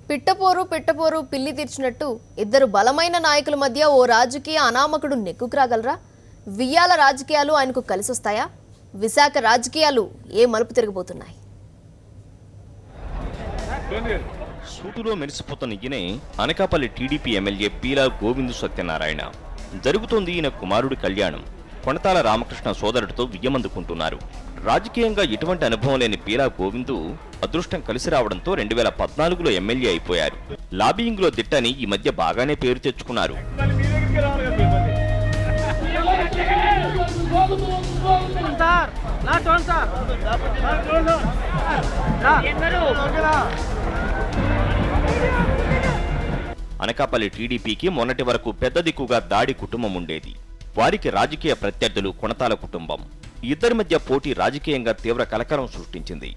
పిట్టపోరు పిల్లి తీర్చినట్టు ఇద్దరు బలమైన నాయకుల మధ్య ఓ రాజకీయ అనామకుడు నెక్కుకురాగలరా? వియ్యాల రాజకీయాలు ఆయనకు కలిసొస్తాయా? విశాఖ రాజకీయాలు ఏ మలుపు తిరగబోతున్నాయి? సూటులో మెరిసిపోతున్న ఈయనే అనకాపల్లి టీడీపీ ఎమ్మెల్యే పీలా గోవిందు సత్యనారాయణ. జరుగుతోంది ఈయన కుమారుడి కళ్యాణం. కొణతాల రామకృష్ణ సోదరుడితో వియ్యమందుకుంటున్నారు. రాజకీయంగా ఎటువంటి అనుభవం లేని పీలా గోవిందు అదృష్టం కలిసి రావడంతో 2014లో ఎమ్మెల్యే అయిపోయారు. లాబియింగ్లో దిట్టని ఈ మధ్య బాగానే పేరు తెచ్చుకున్నారు. అనకాపల్లి టీడీపీకి మొన్నటి వరకు పెద్ద దిక్కుగా దాడి కుటుంబం ఉండేది. వారికి రాజకీయ ప్రత్యర్థులు కొణతాల కుటుంబం. ఇద్దరి మధ్య పోటీ రాజకీయంగా తీవ్ర కలకలం సృష్టించింది.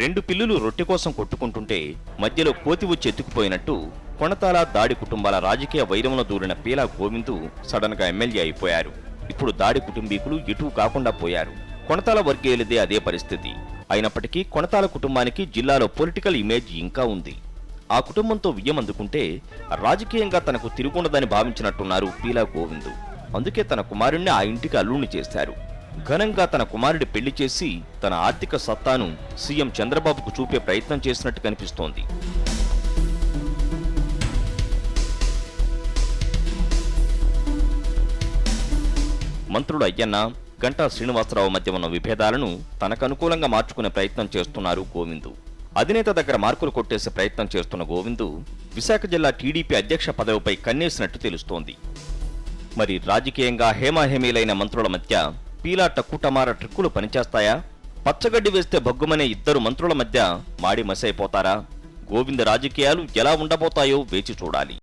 రెండు పిల్లులు రొట్టె కోసం కొట్టుకుంటుంటే మధ్యలో కోతి వచ్చి ఎత్తుకుపోయినట్టు కొణతాల దాడి కుటుంబాల రాజకీయ వైరంలో దూరిన పీలా గోవిందు సడన్ గా ఎమ్మెల్యే అయిపోయారు. ఇప్పుడు దాడి కుటుంబీకులు ఎటూ కాకుండా పోయారు. కొణతాల వర్గీయులదే అదే పరిస్థితి. అయినప్పటికీ కొణతాల కుటుంబానికి జిల్లాలో పొలిటికల్ ఇమేజ్ ఇంకా ఉంది. ఆ కుటుంబంతో వియ్యమందుకుంటే రాజకీయంగా తనకు తిరుగుండదని భావించినట్టున్నారు పీలా గోవిందు. అందుకే తన కుమారుణ్ణి ఆ ఇంటికి అల్లుణ్ణి చేశారు. ఘనంగా తన కుమారుడి పెళ్లి చేసి తన ఆర్థిక సత్తాను సీఎం చంద్రబాబుకు చూపే ప్రయత్నం చేసినట్టు కనిపిస్తోంది. మంత్రులు అయ్యన్న, గంటా శ్రీనివాసరావు మధ్య ఉన్న విభేదాలను తనకు అనుకూలంగా మార్చుకునే ప్రయత్నం చేస్తున్నారు గోవిందు. అధినేత దగ్గర మార్కులు కొట్టేసే ప్రయత్నం చేస్తున్న గోవిందు విశాఖ జిల్లా టీడీపీ అధ్యక్ష పదవిపై కన్నేసినట్టు తెలుస్తోంది. మరి రాజకీయంగా హేమాహేమీలైన మంత్రుల మధ్య పీలా టక్కుటమార ట్రిక్కులు పనిచేస్తాయా? పచ్చగడ్డి వేస్తే భగ్గుమనే ఇద్దరు మంత్రుల మధ్య మాడి మసైపోతారా? గోవింద రాజకీయాలు ఎలా ఉండబోతాయో వేచి చూడాలి.